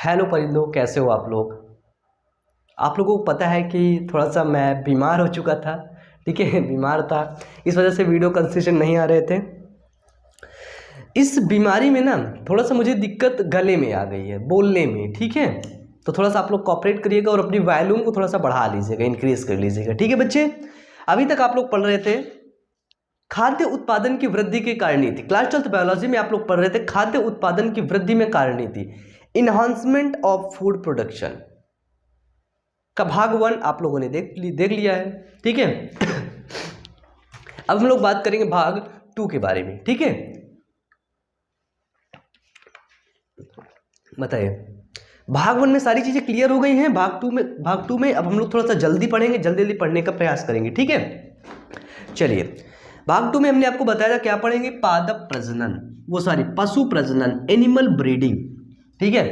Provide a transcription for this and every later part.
Hello परिंदों, कैसे हो आप लोग। आप लोगों को पता है कि थोड़ा सा मैं बीमार हो चुका था। ठीक है, बीमार था, इस वजह से वीडियो कंसिस्टेंट नहीं आ रहे थे। इस बीमारी में ना थोड़ा सा मुझे दिक्कत गले में आ गई है, बोलने में। ठीक है, तो थोड़ा सा आप लोग कॉपरेट करिएगा और अपनी वॉल्यूम को थोड़ा सा बढ़ा लीजिएगा, इंक्रीज कर लीजिएगा। ठीक है बच्चे, अभी तक आप लोग पढ़ रहे थे खाद्य उत्पादन की वृद्धि की कार्यनीति। क्लास 12th बायोलॉजी में आप लोग पढ़ रहे थे खाद्य उत्पादन की वृद्धि में कार्यनीति, इन्हांसमेंट ऑफ फूड प्रोडक्शन का भाग 1 आप लोगों ने देख लिया है। ठीक है, अब हम लोग बात करेंगे भाग 2 के बारे में। ठीक है, बताइए, भाग 1 में सारी चीजें क्लियर हो गई हैं। भाग 2 में अब हम लोग थोड़ा सा जल्दी पढ़ेंगे, जल्दी पढ़ने का प्रयास करेंगे। ठीक है, चलिए, भाग 2 में हमने आपको बताया था क्या पढ़ेंगे, पादप प्रजनन, पशु प्रजनन, एनिमल ब्रीडिंग। ठीक है,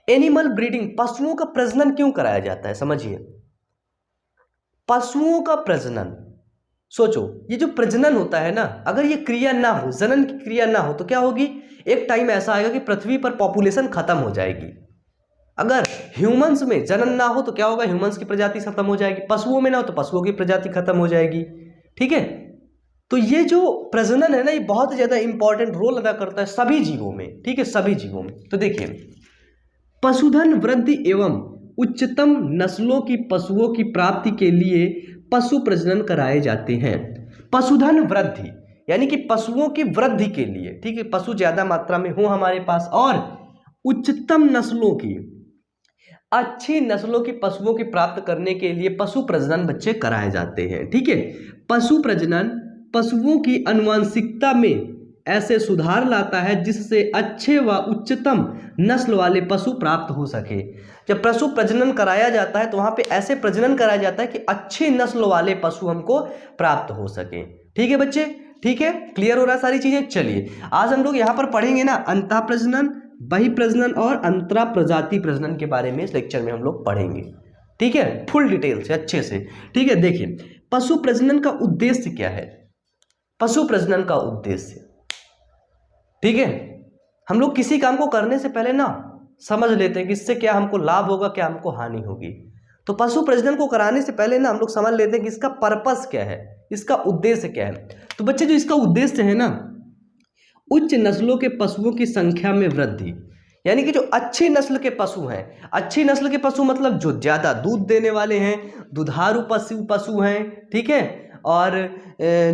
एनिमल ब्रीडिंग, पशुओं का प्रजनन क्यों कराया जाता है, समझिए। पशुओं का प्रजनन, सोचो, ये जो प्रजनन होता है ना, अगर ये क्रिया ना हो, जनन की क्रिया ना हो, तो क्या होगी, एक टाइम ऐसा आएगा कि पृथ्वी पर पॉपुलेशन खत्म हो जाएगी। अगर ह्यूमंस में जनन ना हो तो क्या होगा, ह्यूमंस की प्रजाति खत्म हो जाएगी। पशुओं में ना हो तो पशुओं की प्रजाति खत्म हो जाएगी। ठीक है, तो ये जो प्रजनन है ना, ये बहुत ज्यादा इंपॉर्टेंट रोल अदा करता है सभी जीवों में। ठीक है, सभी जीवों में। तो देखिए, पशुधन वृद्धि एवं उच्चतम नस्लों की पशुओं की प्राप्ति के लिए पशु प्रजनन कराए जाते हैं। पशुधन वृद्धि यानी कि पशुओं की वृद्धि के लिए, ठीक है, पशु ज्यादा मात्रा में हो हमारे पास, और उच्चतम नस्लों की, अच्छी नस्लों की पशुओं की प्राप्त करने के लिए पशु प्रजनन बच्चे कराए जाते हैं। ठीक है, पशु प्रजनन पशुओं की आनुवंशिकता में ऐसे सुधार लाता है जिससे अच्छे व उच्चतम नस्ल वाले पशु प्राप्त हो सके। जब पशु प्रजनन कराया जाता है तो वहां पे ऐसे प्रजनन कराया जाता है कि अच्छी नस्ल वाले पशु हमको प्राप्त हो सके। ठीक है बच्चे, ठीक है, क्लियर हो रहा है सारी चीजें। चलिए, आज हम लोग यहाँ पर पढ़ेंगे ना अंतः प्रजनन, बहि प्रजनन और अंतरा प्रजाति प्रजनन के बारे में इस लेक्चर में हम लोग पढ़ेंगे। ठीक है, फुल डिटेल से, अच्छे से। ठीक है, देखिए, पशु प्रजनन का उद्देश्य क्या है। पशु प्रजनन का उद्देश्य, ठीक है, हम लोग किसी काम को करने से पहले ना समझ लेते हैं कि इससे क्या हमको लाभ होगा, क्या हमको हानि होगी। तो पशु प्रजनन को कराने से पहले ना हम लोग समझ लेते हैं कि इसका पर्पस क्या है, इसका उद्देश्य क्या है। तो बच्चे, जो इसका उद्देश्य है ना, उच्च नस्लों के पशुओं की संख्या में वृद्धि, यानी कि जो अच्छी नस्ल के पशु हैं, अच्छी नस्ल के पशु मतलब जो ज्यादा दूध देने वाले हैं, दुधारू पशु हैं। ठीक है, और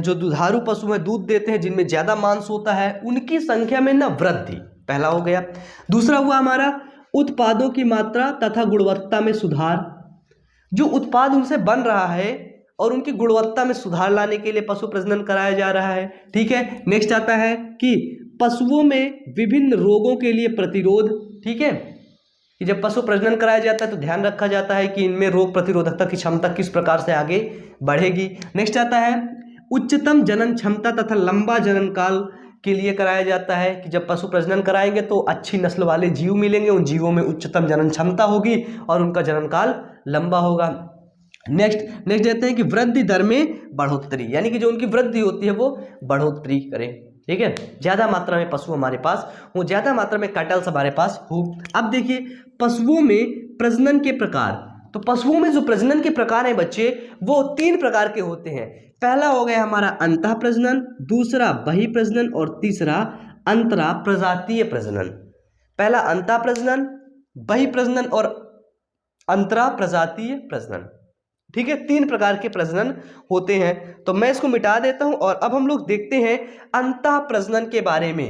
जो दुधारू पशु हैं, दूध देते हैं, जिनमें ज्यादा मांस होता है, उनकी संख्या में ना वृद्धि, पहला हो गया। दूसरा हुआ हमारा उत्पादों की मात्रा तथा गुणवत्ता में सुधार, जो उत्पाद उनसे बन रहा है और उनकी गुणवत्ता में सुधार लाने के लिए पशु प्रजनन कराया जा रहा है। ठीक है, नेक्स्ट आता है कि पशुओं में विभिन्न रोगों के लिए प्रतिरोध। ठीक है, कि जब पशु प्रजनन कराया जाता है तो ध्यान रखा जाता है कि इनमें रोग प्रतिरोधकता की क्षमता किस प्रकार से आगे बढ़ेगी। नेक्स्ट आता है उच्चतम जनन क्षमता तथा लंबा जनन काल के लिए कराया जाता है, कि जब पशु प्रजनन कराएंगे तो अच्छी नस्ल वाले जीव मिलेंगे, उन जीवों में उच्चतम जनन क्षमता होगी और उनका जनन काल लंबा होगा। नेक्स्ट देते हैं कि वृद्धि दर में बढ़ोतरी, यानी कि जो उनकी वृद्धि होती है वो बढ़ोतरी करें। ठीक है, ज्यादा मात्रा में पशु हमारे पास हो, ज्यादा मात्रा में कैटल्स हमारे पास हो। अब देखिए, पशुओं में प्रजनन के प्रकार, तो पशुओं में जो प्रजनन के प्रकार हैं बच्चे, वो 3 प्रकार के होते हैं। पहला हो गया हमारा अंतः प्रजनन, दूसरा बहि प्रजनन और तीसरा अंतरा प्रजातीय प्रजनन। पहला अंतः प्रजनन, बहि प्रजनन और अंतरा प्रजातीय प्रजनन। ठीक है, 3 प्रकार के प्रजनन होते हैं। तो मैं इसको मिटा देता हूं और अब हम लोग देखते हैं अंतः प्रजनन के बारे में,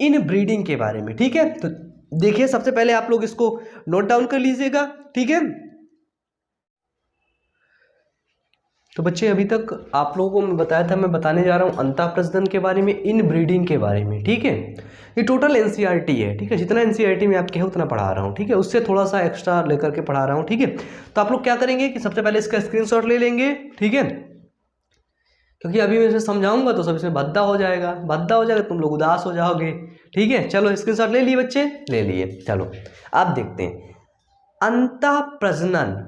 इन ब्रीडिंग के बारे में। ठीक है, तो देखिए, सबसे पहले आप लोग इसको नोट डाउन कर लीजिएगा। ठीक है, तो बच्चे, अभी तक आप लोगों को मैं बताया था, मैं बताने जा रहा हूं अंतः प्रजनन के बारे में, इन ब्रीडिंग के बारे में। ठीक है, ये टोटल एनसीईआरटी है। ठीक है, जितना एनसीईआरटी में आपके है उतना पढ़ा रहा हूँ। ठीक है, उससे थोड़ा सा एक्स्ट्रा लेकर के पढ़ा रहा हूँ। ठीक है, तो आप लोग क्या करेंगे कि सबसे पहले इसका स्क्रीनशॉट ले लेंगे। ठीक है, क्योंकि अभी मैं इसे समझाऊंगा तो सब इसमें भद्दा हो जाएगा, तुम लोग उदास हो जाओगे। ठीक है, चलो स्क्रीनशॉट ले लिए बच्चे, ले लिए। चलो अब देखते हैं अंतः प्रजनन।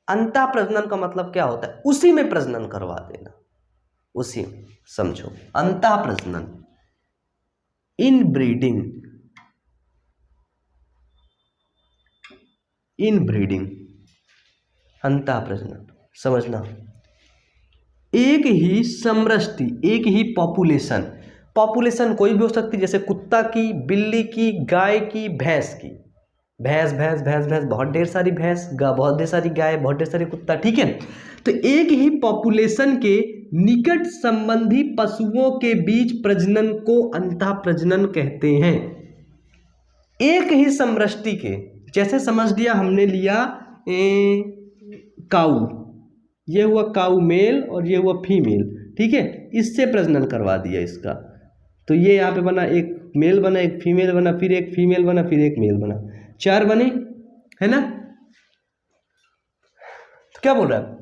अंतः प्रजनन का मतलब क्या होता है, उसी में प्रजनन करवा देना, उसी में, समझो, अंतः प्रजनन, इन ब्रीडिंग। इनब्रीडिंग, अंतः प्रजनन। समझना, एक ही समष्टि, एक ही पॉपुलेशन, पॉपुलेशन कोई भी हो सकती है, जैसे कुत्ता की, बिल्ली की, गाय की, भैंस की, भैंस भैंस भैंस भैंस बहुत ढेर सारी भैंस, बहुत ढेर सारी गाय, बहुत ढेर सारी कुत्ता, ठीक है। तो एक ही पॉपुलेशन के निकट संबंधी पशुओं के बीच प्रजनन को अंतः प्रजनन कहते हैं। एक ही समष्टि के, जैसे समझ लिया हमने लिया काऊ, ये हुआ काऊ मेल और ये हुआ फीमेल, ठीक है, इससे प्रजनन करवा दिया इसका, तो ये यहाँ पे बना, एक मेल बना, एक फीमेल बना, फिर एक फीमेल बना, फिर एक मेल बना, 4 बने, है ना। तो क्या बोल रहा है,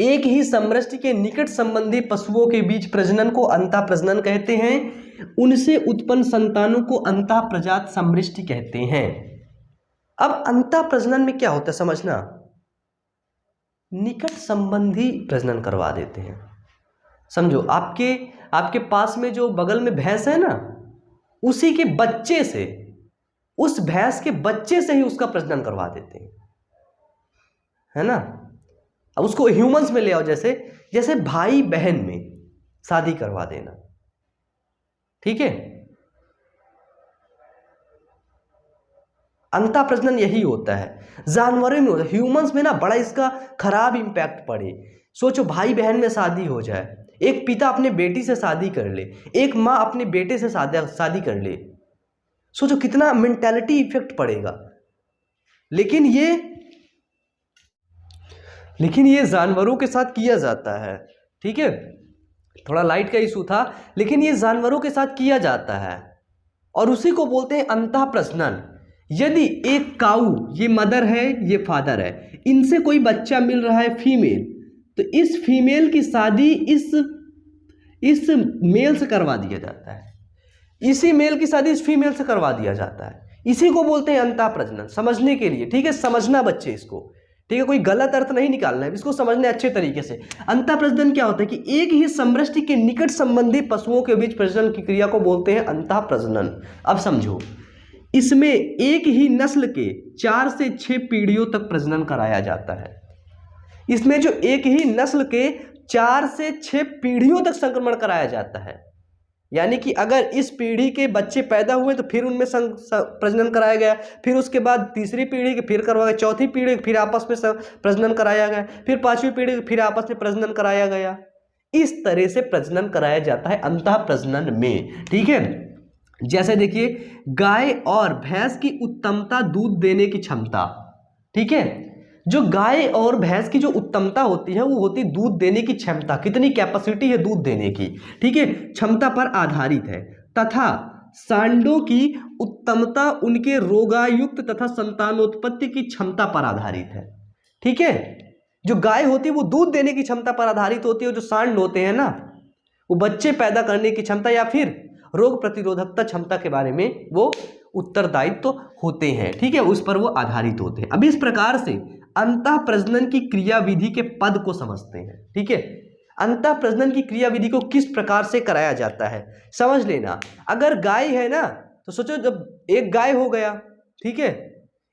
एक ही समष्टि के निकट संबंधी पशुओं के बीच प्रजनन को अंतः प्रजनन कहते हैं, उनसे उत्पन्न संतानों को अंतः प्रजात समष्टि कहते हैं। अब अंतः प्रजनन में क्या होता है समझना, निकट संबंधी प्रजनन करवा देते हैं। समझो, आपके पास में जो बगल में भैंस है ना, उसी के बच्चे से, उस भैंस के बच्चे से ही उसका प्रजनन करवा देते हैं, है ना। अब उसको ह्यूमंस में ले आओ, जैसे भाई बहन में शादी करवा देना, ठीक है। अंतः प्रजनन यही होता है, जानवरों में होता है, ह्यूमंस में ना बड़ा इसका खराब इंपैक्ट पड़े। सोचो, भाई बहन में शादी हो जाए, एक पिता अपने बेटी से शादी कर ले, एक माँ अपने बेटे से शादी कर ले, सोचो कितना मेंटालिटी इफेक्ट पड़ेगा। लेकिन ये जानवरों के साथ किया जाता है, ठीक है। थोड़ा लाइट का इशू था, लेकिन ये जानवरों के साथ किया जाता है और उसी को बोलते हैं अंतः प्रजनन। यदि एक काऊ, ये मदर है, ये फादर है, इनसे कोई बच्चा मिल रहा है फीमेल, तो इस फीमेल की शादी इस मेल से करवा दिया जाता है, इसी मेल की शादी इस फीमेल से करवा दिया जाता है, इसी को बोलते हैं अंतः प्रजनन। समझने के लिए, ठीक है, समझना बच्चे इसको, ठीक है, कोई गलत अर्थ नहीं निकालना है, इसको समझने अच्छे तरीके से। अंतः प्रजनन क्या होता है कि एक ही समष्टि के निकट संबंधी पशुओं के बीच प्रजनन की क्रिया को बोलते हैं अंतः प्रजनन। अब समझो, इसमें एक ही नस्ल के 4 से 6 पीढ़ियों तक प्रजनन कराया जाता है। इसमें जो एक ही नस्ल के 4 से 6 पीढ़ियों तक संक्रमण कराया जाता है, यानी कि अगर इस पीढ़ी के बच्चे पैदा हुए तो फिर उनमें प्रजनन कराया गया, फिर उसके बाद तीसरी पीढ़ी के फिर करवाया गया, चौथी पीढ़ी फिर आपस में प्रजनन कराया गया, फिर 5वीं पीढ़ी फिर आपस में प्रजनन कराया गया। इस तरह से प्रजनन कराया जाता है अंतः प्रजनन में, ठीक है। जैसे देखिए, गाय और भैंस की उत्तमता दूध देने की क्षमता, ठीक है। जो गाय और भैंस की जो उत्तमता होती है वो होती दूध देने की क्षमता, कितनी कैपेसिटी है दूध देने की, ठीक है, क्षमता पर आधारित है। तथा सांडों की उत्तमता उनके रोगायुक्त तथा संतानोत्पत्ति की क्षमता पर आधारित है, ठीक है। जो गाय होती है वो दूध देने की क्षमता पर आधारित होती है, जो सांड होते हैं ना, वो बच्चे पैदा करने की क्षमता या फिर रोग प्रतिरोधकता क्षमता के बारे में वो उत्तरदायित्व तो होते हैं, ठीक है, उस पर वो आधारित होते हैं। अब इस प्रकार से अंतः प्रजनन की क्रियाविधि के पद को समझते हैं, ठीक है। अंतः प्रजनन की क्रियाविधि को किस प्रकार से कराया जाता है समझ लेना। अगर गाय है ना, तो सोचो, जब एक गाय हो गया, ठीक है,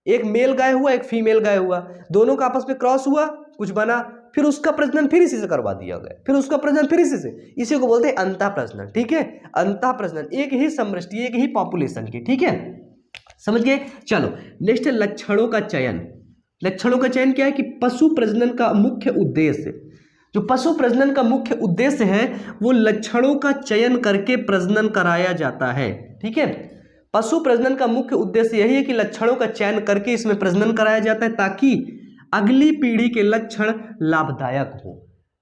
एक मेल गाय हुआ, एक फीमेल गाय हुआ, दोनों का आपस में क्रॉस हुआ, कुछ बना, फिर उसका प्रजनन फिर इसी से करवा दिया गया, फिर उसका प्रजनन फिर इसी से, इसी को बोलते हैं अंतः प्रजनन, ठीक है। अंतः प्रजनन एक ही समष्टि, एक ही पॉपुलेशन की, ठीक है, समझ गए। चलो नेक्स्ट है लक्षणों का चयन। लक्षणों का चयन क्या है कि पशु प्रजनन का मुख्य उद्देश्य, जो पशु प्रजनन का मुख्य उद्देश्य है वो लक्षणों का चयन करके प्रजनन कराया जाता है, ठीक है। पशु प्रजनन का मुख्य उद्देश्य यही है कि लक्षणों का चयन करके इसमें प्रजनन कराया जाता है, ताकि अगली पीढ़ी के लक्षण लाभदायक हो,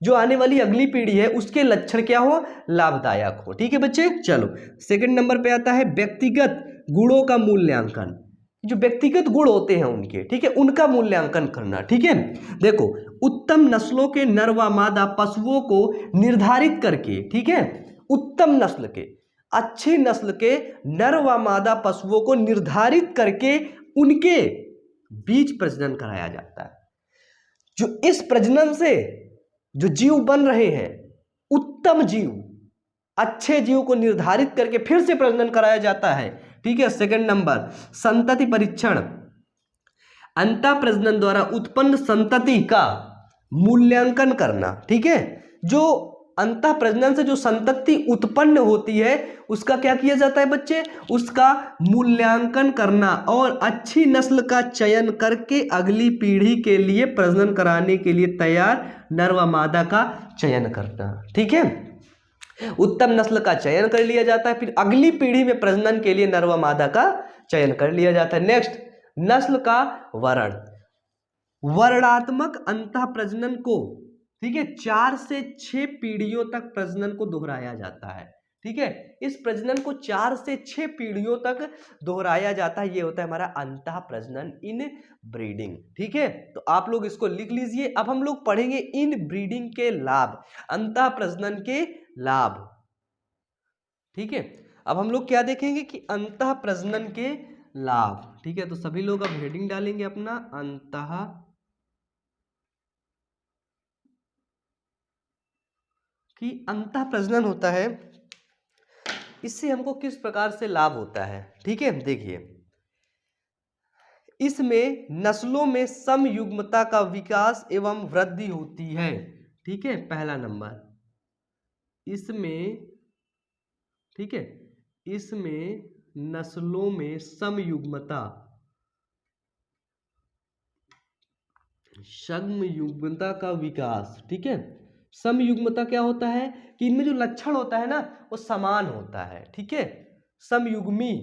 जो आने वाली अगली पीढ़ी है उसके लक्षण क्या हो, लाभदायक हो, ठीक है बच्चे। चलो सेकंड नंबर पे आता है व्यक्तिगत गुणों का मूल्यांकन। जो व्यक्तिगत गुण होते हैं उनके, ठीक है, उनका मूल्यांकन करना, ठीक है। देखो, उत्तम नस्लों के नर व मादा पशुओं को निर्धारित करके, ठीक है, उत्तम नस्ल के, अच्छी नस्ल के नर व मादा पशुओं को निर्धारित करके उनके बीच प्रजनन कराया जाता है। जो इस प्रजनन से जो जीव बन रहे हैं, उत्तम जीव, अच्छे जीव को निर्धारित करके फिर से प्रजनन कराया जाता है, ठीक है। सेकंड नंबर संतति परीक्षण। अंतः प्रजनन द्वारा उत्पन्न संतति का मूल्यांकन करना। ठीक है, जो अंतः प्रजनन से जो संतति उत्पन्न होती है उसका क्या किया जाता है बच्चे, उसका मूल्यांकन करना और अच्छी नस्ल का चयन करके अगली पीढ़ी के लिए प्रजनन कराने के लिए तैयार नर व मादा का चयन करना। ठीक है, उत्तम नस्ल का चयन कर लिया जाता है, फिर अगली पीढ़ी में प्रजनन के लिए नर व मादा का चयन कर लिया जाता है। नेक्स्ट, नस्ल का वर्ण। वर्णात्मक अंतः प्रजनन को, ठीक है, 4 से 6 पीढ़ियों तक प्रजनन को दोहराया जाता है। ठीक है, इस प्रजनन को 4 से 6 पीढ़ियों तक दोहराया जाता है, ये होता है हमारा अंतः प्रजनन, इन ब्रीडिंग। ठीक है, तो आप लोग इसको लिख लीजिए। अब हम लोग पढ़ेंगे इन ब्रीडिंग के लाभ, अंतः प्रजनन के लाभ। ठीक है, अब हम लोग क्या देखेंगे कि अंतः प्रजनन के लाभ। ठीक है, तो सभी लोग अब हेडिंग डालेंगे अपना, अंतः कि अंतः प्रजनन होता है, इससे हमको किस प्रकार से लाभ होता है। ठीक है, देखिए, इसमें नस्लों में समयुग्मता का विकास एवं वृद्धि होती है। ठीक है, पहला नंबर, इसमें, ठीक है, इसमें नस्लों में समयुग्मता, समयुग्मता का विकास। ठीक है, समयुग्मता क्या होता है कि इनमें जो लक्षण होता है ना वो समान होता है। ठीक है, समयुग्मी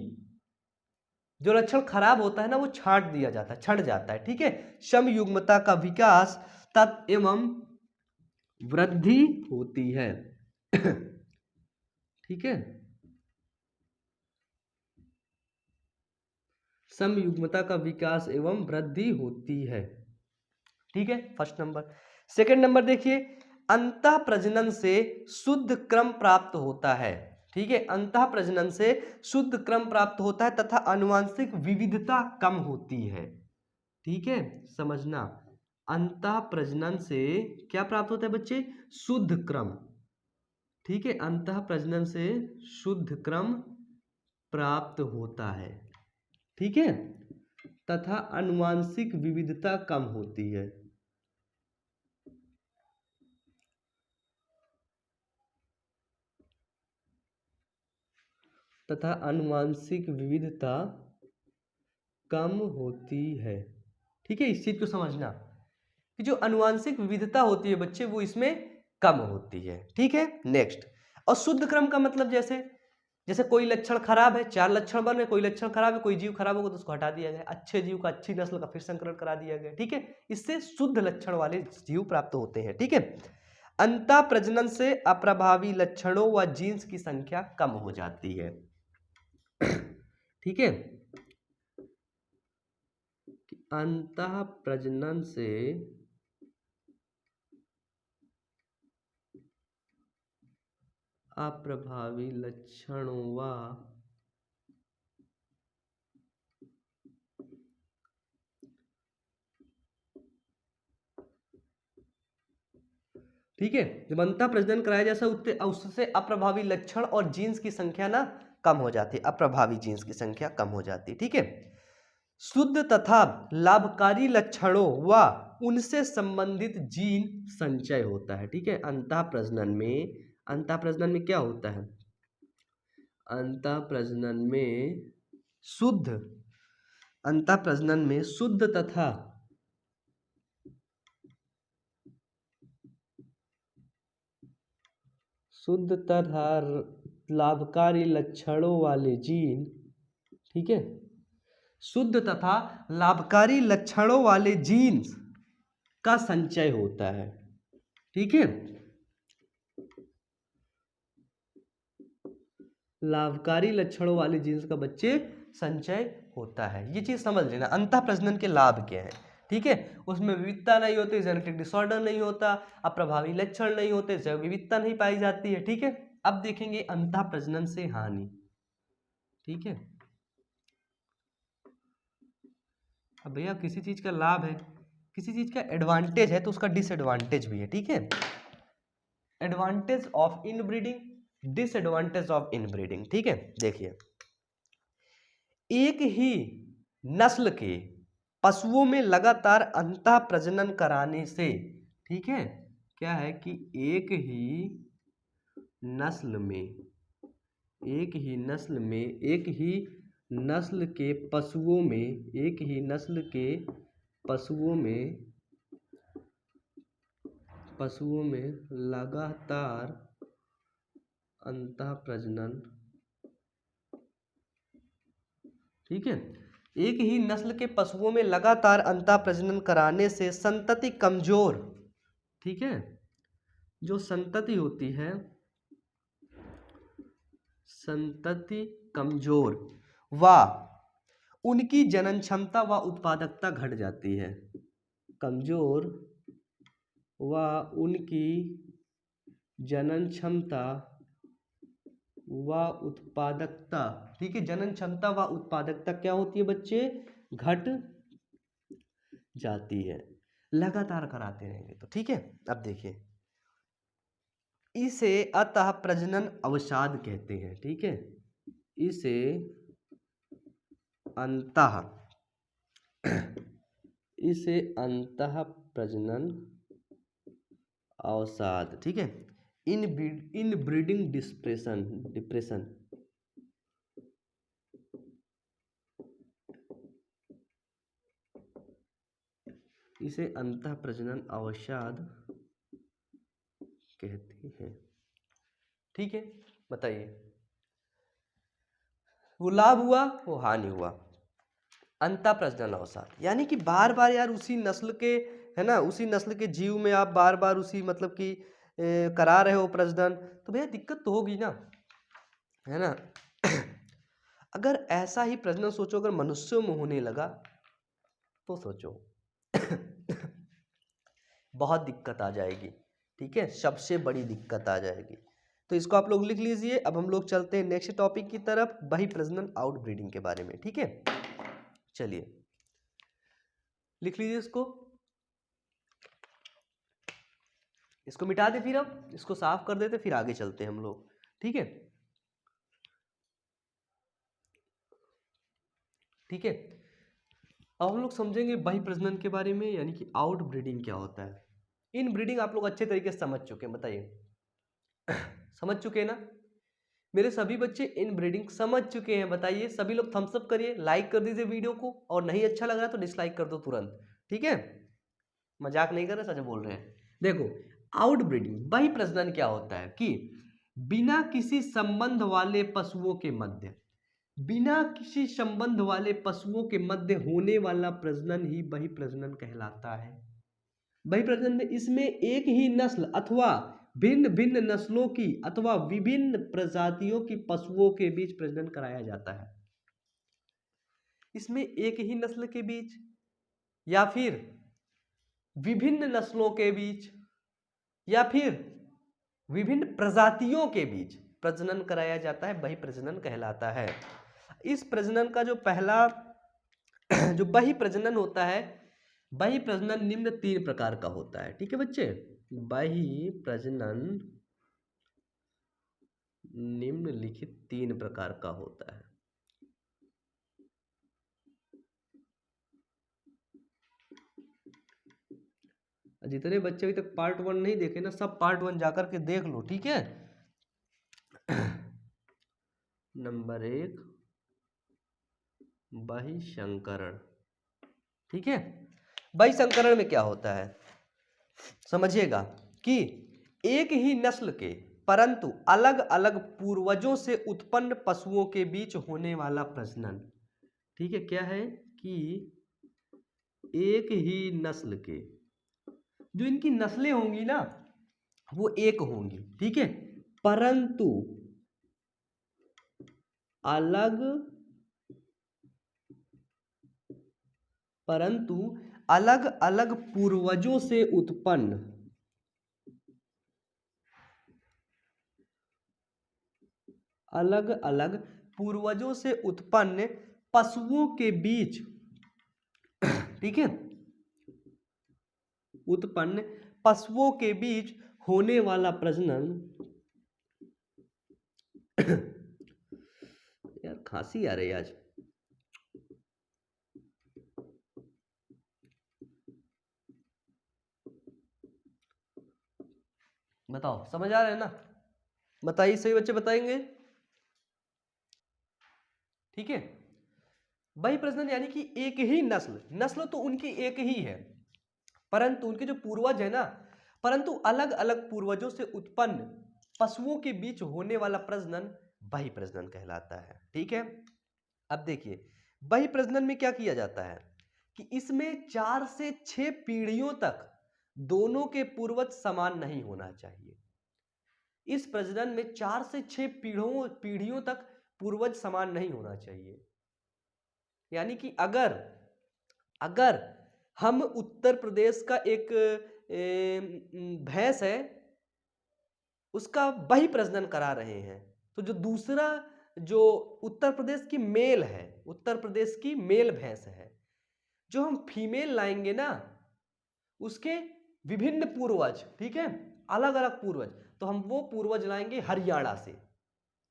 जो लक्षण खराब होता है ना वो छांट दिया जाता है, छंट जाता है। ठीक है, समयुग्मता का विकास तत् एवं वृद्धि होती है। ठीक है, समयुग्मता का विकास एवं वृद्धि होती है। ठीक है, फर्स्ट नंबर। सेकंड नंबर देखिए, अंतः प्रजनन से शुद्ध क्रम प्राप्त होता है। ठीक है, अंतः प्रजनन से शुद्ध क्रम प्राप्त होता है तथा आनुवंशिक विविधता कम होती है। ठीक है, समझना, अंतः प्रजनन से क्या प्राप्त होता है बच्चे, शुद्ध क्रम। ठीक है, अंतः प्रजनन से शुद्ध क्रम प्राप्त होता है। ठीक है, तथा आनुवंशिक विविधता कम होती है। तथा आनुवंशिक विविधता कम होती है। ठीक है, इस चीज को समझना कि जो आनुवंशिक विविधता होती है बच्चे वो इसमें कम होती है। ठीक है, नेक्स्ट, और शुद्ध क्रम का मतलब जैसे जैसे कोई लक्षण खराब है, 4 लक्षण बन गए, कोई लक्षण खराब है, कोई जीव खराब होगा तो उसको हटा दिया गया, अच्छे जीव का, अच्छी नस्ल का फिर संकरण करा दिया गया। ठीक है, इससे शुद्ध लक्षण वाले जीव प्राप्त होते हैं। ठीक है, अंतः प्रजनन से अप्रभावी लक्षणों व जीन्स की संख्या कम हो जाती है। ठीक है, अंतः प्रजनन से अप्रभावी लक्षणों व ठीक है, जब अंतः प्रजनन कराया जैसा उससे अप्रभावी लक्षण और जीन्स की संख्या ना कम हो जाती है, अप्रभावी जीन्स की संख्या कम हो जाती है। ठीक है, शुद्ध तथा लाभकारी लक्षणों व उनसे संबंधित जीन संचय होता है। ठीक है, अंतः प्रजनन में क्या होता है, अंतः प्रजनन में शुद्ध तथा लाभकारी लक्षणों वाले जीन, ठीक है, शुद्ध तथा लाभकारी लक्षणों वाले जीन्स का संचय होता है। ठीक है, लाभकारी लक्षणों वाले जीन्स का बच्चे संचय होता है। ये चीज समझ लेना, अंतः प्रजनन के लाभ क्या है। ठीक है, उसमें विविधता नहीं होती, जेनेटिक डिसऑर्डर नहीं होता, अप्रभावी लक्षण नहीं होते, जैव विविधता नहीं पाई जाती है। ठीक है, अब देखेंगे अंतः प्रजनन से हानि। ठीक है, अब भैया किसी चीज का लाभ है, किसी चीज का एडवांटेज है तो उसका डिसएडवांटेज भी है। ठीक है, advantage of inbreeding, disadvantage of inbreeding. ठीक है, देखिए, एक ही नस्ल के पशुओं में लगातार अंतः प्रजनन कराने से, ठीक है, क्या है कि एक ही नस्ल के पशुओं में लगातार अंतः प्रजनन, ठीक है, एक ही नस्ल के पशुओं में लगातार अंतः प्रजनन कराने से संतति कमजोर, ठीक है, जो संतति होती है, संतति कमजोर व उनकी जनन क्षमता व उत्पादकता घट जाती है। कमजोर व उनकी जनन क्षमता व उत्पादकता, ठीक है, जनन क्षमता व उत्पादकता क्या होती है बच्चे, घट जाती है। लगातार कराते रहेंगे तो, ठीक है। अब देखिए, इसे अतः प्रजनन अवसाद कहते हैं, ठीक है, इसे अंतः प्रजनन अवसाद, ठीक है, इन ब्रीडिंग डिप्रेशन इसे अंतः प्रजनन अवसाद कहते हैं, ठीक है। बताइए, वो लाभ हुआ वो हानि हुआ। अंतः प्रजनन अवसाद यानी कि बार बार यार उसी नस्ल के, है ना, उसी नस्ल के जीव में आप बार बार उसी मतलब कि करा रहे हो प्रजनन, तो भैया दिक्कत तो होगी ना, है ना। अगर ऐसा ही प्रजनन सोचो अगर मनुष्यों में होने लगा तो सोचो बहुत दिक्कत आ जाएगी, ठीक है, सबसे बड़ी दिक्कत आ जाएगी। तो इसको आप लोग लिख लीजिए। अब हम लोग चलते हैं नेक्स्ट टॉपिक की तरफ, बही प्रजनन आउट ब्रीडिंग के बारे में, ठीक है। चलिए लिख लीजिए इसको मिटा दे, फिर अब इसको साफ कर देते, फिर आगे चलते हैं हम लोग, ठीक है। ठीक है, अब हम लोग समझेंगे बही प्रजनन के बारे में, यानी कि आउट ब्रीडिंग क्या होता है। इन ब्रीडिंग आप लोग अच्छे तरीके से समझ चुके हैं, बताइए समझ चुके हैं ना मेरे सभी बच्चे, इन ब्रीडिंग समझ चुके हैं, बताइए। सभी लोग थम्स अप करिए, लाइक कर दीजिए वीडियो को, और नहीं अच्छा लग रहा तो डिसलाइक कर दो तुरंत, ठीक है। मजाक नहीं कर रहे, सच बोल रहे हैं। देखो, आउट ब्रीडिंग बही प्रजनन क्या होता है कि बिना किसी संबंध वाले पशुओं के मध्य होने वाला प्रजनन ही बही प्रजनन कहलाता है। बही प्रजनन में इसमें एक ही नस्ल अथवा भिन्न भिन्न नस्लों की अथवा विभिन्न प्रजातियों की पशुओं के बीच प्रजनन कराया जाता है। इसमें एक ही नस्ल के बीच या फिर विभिन्न नस्लों के बीच या फिर विभिन्न प्रजातियों के बीच प्रजनन कराया जाता है, बही प्रजनन कहलाता है। इस प्रजनन का जो पहला जो बही प्रजनन होता है, बही प्रजनन निम्न 3 प्रकार का होता है, ठीक है बच्चे। बही प्रजनन निम्नलिखित 3 प्रकार का होता है। जितने बच्चे अभी तक पार्ट 1 नहीं देखे ना, सब पार्ट 1 जाकर के देख लो, ठीक है। नंबर 1 बही संकरण, ठीक है। बही संकरण में क्या होता है समझिएगा कि एक ही नस्ल के परंतु अलग अलग पूर्वजों से उत्पन्न पशुओं के बीच होने वाला प्रजनन, ठीक है। क्या है कि एक ही नस्ल के, जो इनकी नस्लें होंगी ना वो एक होंगी, ठीक है, परंतु अलग अलग पूर्वजों से उत्पन्न पशुओं के बीच, ठीक है, उत्पन्न पशुओं के बीच होने वाला प्रजनन यार खांसी आ रही है आज। बताओ, समझ आ रहा है ना? बताइए, सही बच्चे बताएंगे? ठीक है। वही प्रजनन यानी कि एक ही नस्ल, नस्ल तो उनकी एक ही है, परंतु उनके जो पूर्वज है ना, परंतु अलग अलग पूर्वजों से उत्पन्न पशुओं के बीच होने वाला प्रजनन वही प्रजनन कहलाता है। ठीक है। अब देखिए, वही प्रजनन में क्या किया जाता है कि इसमें 4 से 6 पीढ़ियों तक दोनों के पूर्वज समान नहीं होना चाहिए। इस प्रजनन में 4 से 6 पीढ़ियों तक पूर्वज समान नहीं होना चाहिए। यानी कि अगर अगर हम उत्तर प्रदेश का एक भैंस है, उसका वही प्रजनन करा रहे हैं, तो जो दूसरा जो उत्तर प्रदेश की मेल है, उत्तर प्रदेश की मेल भैंस है, जो हम फीमेल लाएंगे ना, उसके विभिन्न पूर्वज, ठीक है, अलग अलग पूर्वज, तो हम वो पूर्वज लाएंगे हरियाणा से,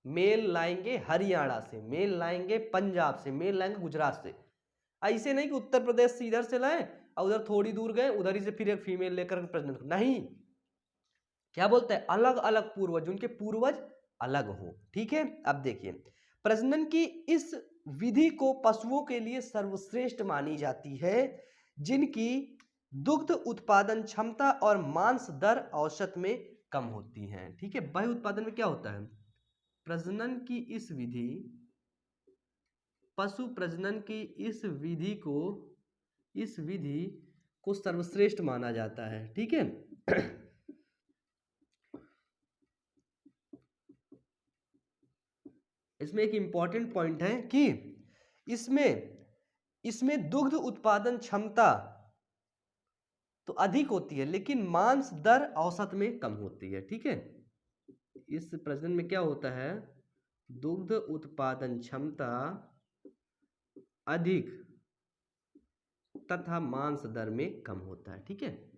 मेल लाएंगे हरियाणा से, मेल लाएंगे पंजाब से, मेल लाएंगे गुजरात से। ऐसे नहीं कि उत्तर प्रदेश से इधर से लाए और उधर थोड़ी दूर गए, उधर ही से फिर एक फीमेल लेकर प्रजनन, नहीं, क्या बोलते हैं, अलग अलग पूर्वज, उनके पूर्वज अलग हो। ठीक है। अब देखिए, प्रजनन की इस विधि को पशुओं के लिए सर्वश्रेष्ठ मानी जाती है जिनकी दुग्ध उत्पादन क्षमता और मांस दर औसत में कम होती है। ठीक है। वही उत्पादन में क्या होता है, प्रजनन की इस विधि, पशु प्रजनन की इस विधि को सर्वश्रेष्ठ माना जाता है। ठीक है। इसमें एक इंपॉर्टेंट पॉइंट है कि इसमें दुग्ध उत्पादन क्षमता तो अधिक होती है, लेकिन मांस दर औसत में कम होती है। ठीक है। इस प्रजनन में क्या होता है, दुग्ध उत्पादन क्षमता अधिक तथा मांस दर में कम होता है। ठीक है।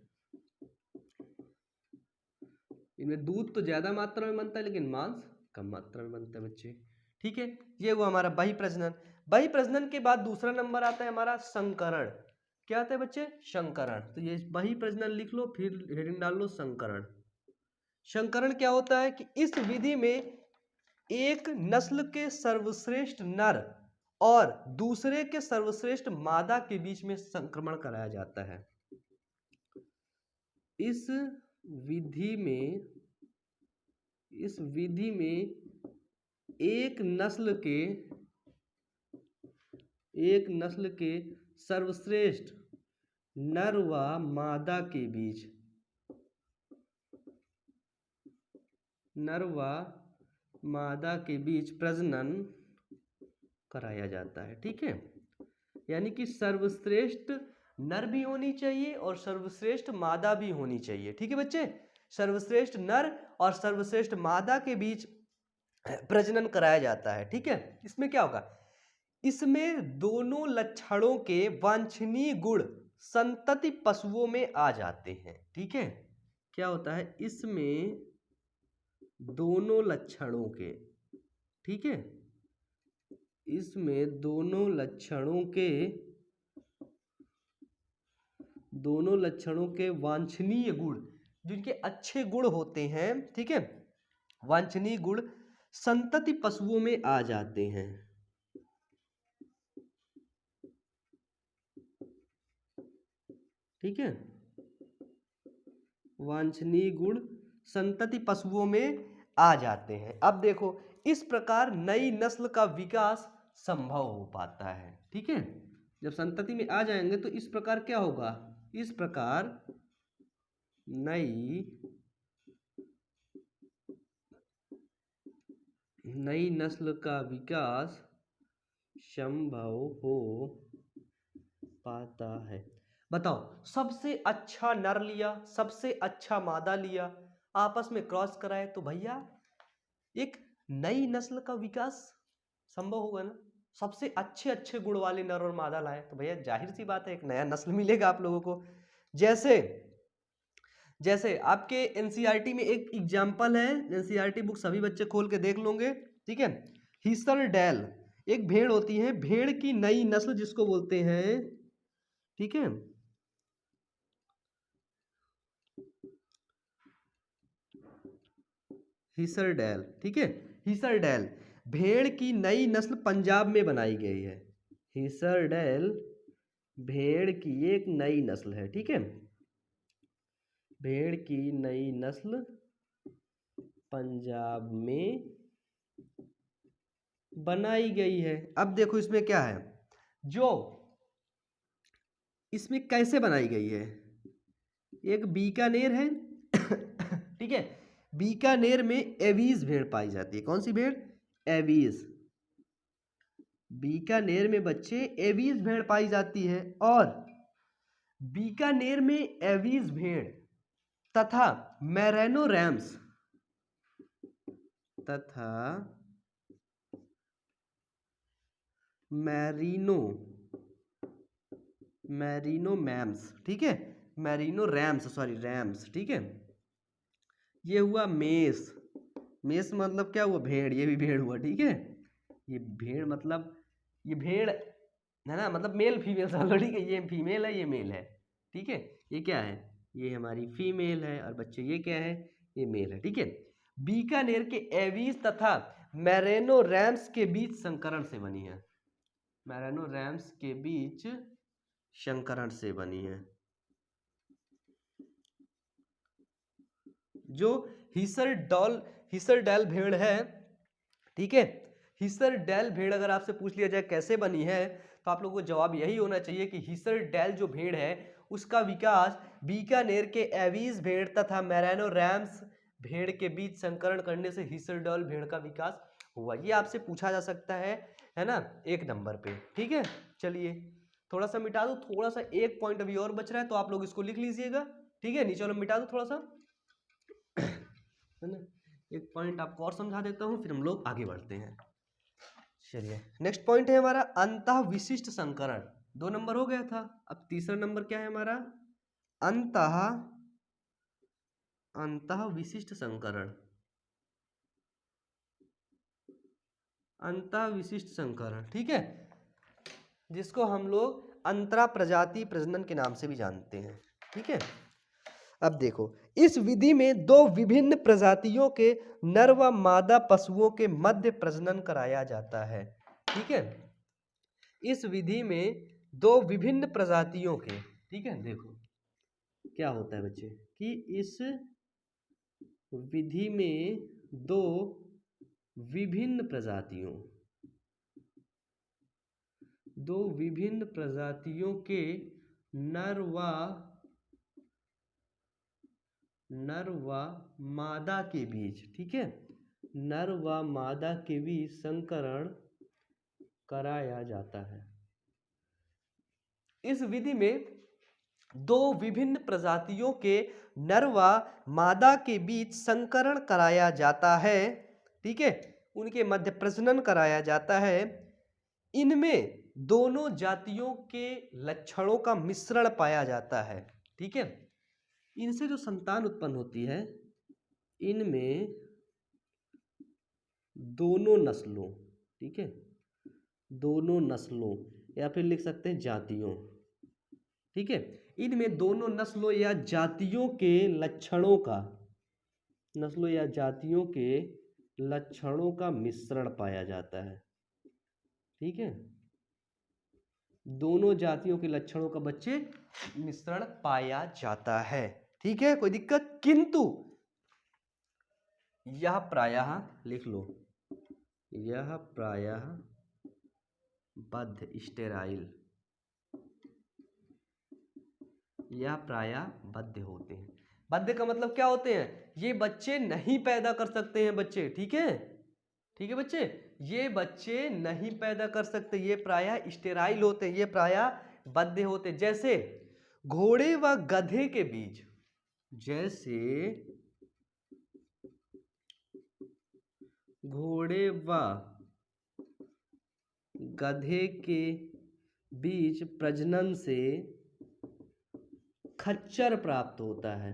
इनमें दूध तो ज्यादा मात्रा में बनता है, लेकिन मांस कम मात्रा में बनता है बच्चे। ठीक है। ये वो हमारा बही प्रजनन। बही प्रजनन के बाद दूसरा नंबर आता है हमारा संकरण। क्या आता है बच्चे, संकरण। तो ये बही प्रजनन लिख लो, फिर हेडिंग डाल लो संकरण। संकरण क्या होता है कि इस विधि में एक नस्ल के सर्वश्रेष्ठ नर और दूसरे के सर्वश्रेष्ठ मादा के बीच में संक्रमण कराया जाता है। इस विधि में एक नस्ल के सर्वश्रेष्ठ नर व मादा के बीच प्रजनन कराया जाता है। ठीक है। यानी कि सर्वश्रेष्ठ नर भी होनी चाहिए और सर्वश्रेष्ठ मादा भी होनी चाहिए। ठीक है बच्चे, सर्वश्रेष्ठ नर और सर्वश्रेष्ठ मादा के बीच प्रजनन कराया जाता है। ठीक है। इसमें क्या होगा, इसमें दोनों लक्षणों के वांछनीय गुण संतति पशुओं में आ जाते हैं। ठीक है। क्या होता है, इसमें दोनों लक्षणों के, ठीक है, इसमें दोनों लक्षणों के वांछनीय गुण, जिनके अच्छे गुण होते हैं, ठीक है, वांछनीय गुण संतति पशुओं में आ जाते हैं। ठीक है। वांछनीय गुण संतति पशुओं में आ जाते हैं। अब देखो, इस प्रकार नई नस्ल का विकास संभव हो पाता है। ठीक है। जब संतति में आ जाएंगे तो इस प्रकार क्या होगा, इस प्रकार नई नस्ल का विकास संभव हो पाता है। बताओ, सबसे अच्छा नर लिया, सबसे अच्छा मादा लिया, आपस में क्रॉस कराए तो भैया एक नई नस्ल का विकास संभव होगा ना। सबसे अच्छे अच्छे गुण वाले नर और मादा लाए तो भैया जाहिर सी बात है एक नया नस्ल मिलेगा आप लोगों को। जैसे आपके एनसीईआरटी में एक एग्जाम्पल है, एनसीईआरटी बुक सभी बच्चे खोल के देख लोगे। ठीक है। हिसरडेल एक भेड़ होती है, भेड़ की नई नस्ल जिसको बोलते हैं, ठीक है, हिसरडेल, ठीक है। हिसरडेल भेड़ की नई नस्ल पंजाब में बनाई गई है। हिसरडेल भेड़ की एक नई नस्ल है, ठीक है। भेड़ की नई नस्ल पंजाब में बनाई गई है। अब देखो इसमें क्या है, जो इसमें कैसे बनाई गई है। एक बीकानेर है ठीक है। बीकानेर में एवीज भेड़ पाई जाती है। कौन सी भेड़? एवीज। बीकानेर में बच्चे एवीज भेड़ पाई जाती है। और बीकानेर में एवीज भेड़ तथा मैरेनो रैम्स तथा मैरिनो मैम्स, ठीक है। मैरिनो रैम्स, सॉरी रैम्स, ठीक है। ये हुआ मेष। मेष मतलब क्या हुआ? भेड़। ये भी भेड़ हुआ, ठीक है। ये भेड़ मतलब ये भेड़ है ना, मतलब मेल फीमेल समझ लो, ठीक है। ये फीमेल है, ये मेल है, ठीक है। ये क्या है? ये हमारी फीमेल है। और बच्चे ये क्या है? ये मेल है, ठीक है। बीकानेर के एवीज तथा मैरेनो रैम्स के बीच संकरण से बनी है। मैरेनो रैम्स के बीच संकरण से बनी है। जो हिसरडेल भेड़ है, ठीक है। हिसरडेल भेड़ अगर आपसे पूछ लिया जाए कैसे बनी है, तो आप लोगों को जवाब यही होना चाहिए कि हिसरडेल जो भेड़ है उसका विकास बीकानेर के एवीज भेड़ तथा मैरेनो रैम्स भेड़ के बीच संकरण करने से हिसरडेल भेड़ का विकास हुआ। ये आपसे पूछा जा सकता है ना, 1 नंबर पे, ठीक है। चलिए थोड़ा सा मिटा दो, थोड़ा सा एक पॉइंट अभी और बच रहा है, तो आप लोग इसको लिख लीजिएगा, ठीक है। नीचे वाला मिटा दो थोड़ा सा, है ना। एक पॉइंट आपको और समझा देता हूं, फिर हम लोग आगे बढ़ते हैं। चलिए नेक्स्ट पॉइंट है हमारा अंतः विशिष्ट संकरण। 2 नंबर हो गया था, अब तीसरा नंबर क्या है हमारा? अंतः विशिष्ट संकरण। अंतः विशिष्ट संकरण, ठीक है, जिसको हम लोग अंतरा प्रजाति प्रजनन के नाम से भी जानते हैं, ठीक है। अब देखो, इस विधि में 2 विभिन्न प्रजातियों के नर व मादा पशुओं के मध्य प्रजनन कराया जाता है, ठीक है। इस विधि में 2 विभिन्न प्रजातियों के, ठीक है। देखो क्या होता है बच्चे कि इस विधि में 2 विभिन्न प्रजातियों के नर व मादा के बीच, ठीक है, नर व मादा के बीच संकरण कराया जाता है। इस विधि में 2 विभिन्न प्रजातियों के नर व मादा के बीच संकरण कराया जाता है, ठीक है, उनके मध्य प्रजनन कराया जाता है। इनमें दोनों जातियों के लक्षणों का मिश्रण पाया जाता है, ठीक है। इनसे जो संतान उत्पन्न होती है, इनमें दोनों नस्लों, ठीक है, दोनों नस्लों या फिर लिख सकते हैं जातियों, ठीक है, इनमें दोनों नस्लों या जातियों के लक्षणों का मिश्रण पाया जाता है, ठीक है। दोनों जातियों के लक्षणों का बच्चे मिश्रण पाया जाता है, ठीक है, कोई दिक्कत। किंतु यह प्रायः, लिख लो, यह प्रायः बद्ध स्टेराइल, यह प्रायः बद्ध होते हैं। बद्ध का मतलब क्या होते हैं? ये बच्चे नहीं पैदा कर सकते हैं बच्चे, ठीक है, ठीक है बच्चे, ये बच्चे नहीं पैदा कर सकते, ये प्रायः स्टेराइल होते हैं, ये प्रायः बद्ध होते हैं। जैसे घोड़े व गधे के बीच, जैसे घोड़े व गधे के बीच प्रजनन से खच्चर प्राप्त होता है,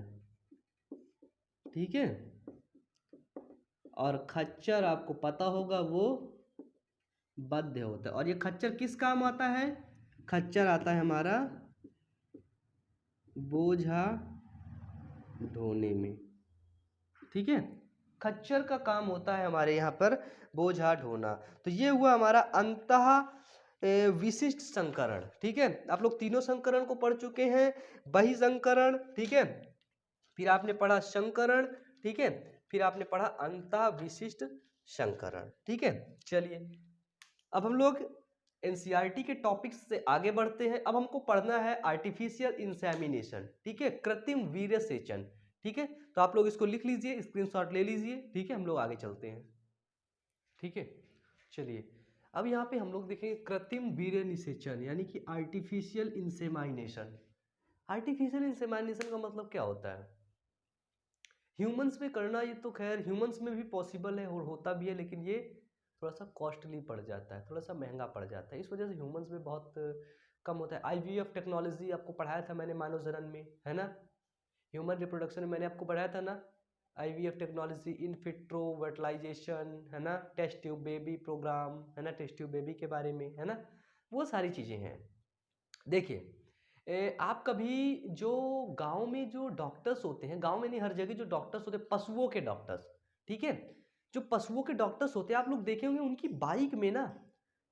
ठीक है। और खच्चर आपको पता होगा वो बद्ध होता है। और ये खच्चर किस काम आता है? खच्चर आता है हमारा बोझा ढोने में, ठीक है। खच्चर का काम होता है हमारे यहाँ पर बोझा ढोना। तो ये हुआ हमारा अंतः विशिष्ट संकरण। ठीक है, आप लोग तीनों संकरण को पढ़ चुके हैं, बहिसंकरण, ठीक है, फिर आपने पढ़ा संकरण, ठीक है, फिर आपने पढ़ा अंतः विशिष्ट संकरण। ठीक है, चलिए अब हम लोग एनसीईआरटी के टॉपिक्स से आगे बढ़ते हैं। अब हमको पढ़ना है आर्टिफिशियल इंसेमिनेशन, ठीक है, कृत्रिम वीर्य सेचन। ठीक है, तो आप लोग इसको लिख लीजिए, स्क्रीनशॉट ले लीजिए। ठीक है, हम लोग आगे चलते हैं। ठीक है, चलिए अब यहाँ पे हम लोग देखेंगे कृत्रिम वीर्य निषेचन यानी कि आर्टिफिशियल इंसेमाइनेशन। आर्टिफिशियल इंसेमाइनेशन का मतलब क्या होता है? ह्यूमंस में करना, ये तो खैर ह्यूमंस में भी पॉसिबल है और होता भी है, लेकिन ये थोड़ा सा कॉस्टली पड़ जाता है, थोड़ा सा महंगा पड़ जाता है, इस वजह से ह्यूमंस में बहुत कम होता है। आईवीएफ टेक्नोलॉजी आपको पढ़ाया था मैंने मानव जनन में, है ना, ह्यूमन रिप्रोडक्शन में मैंने आपको पढ़ाया था ना, IVF technology, in vitro fertilisation, है ना, टेस्ट ट्यूब बेबी प्रोग्राम, है ना, टेस्ट ट्यूब बेबी के बारे में, है ना, वो सारी चीज़ें हैं। देखिए आप कभी जो गांव में जो डॉक्टर्स होते हैं, गांव में नहीं हर जगह जो डॉक्टर्स होते हैं, पशुओं के डॉक्टर्स, ठीक है, जो पशुओं के डॉक्टर्स होते हैं आप लोग देखे होंगे उनकी बाइक में ना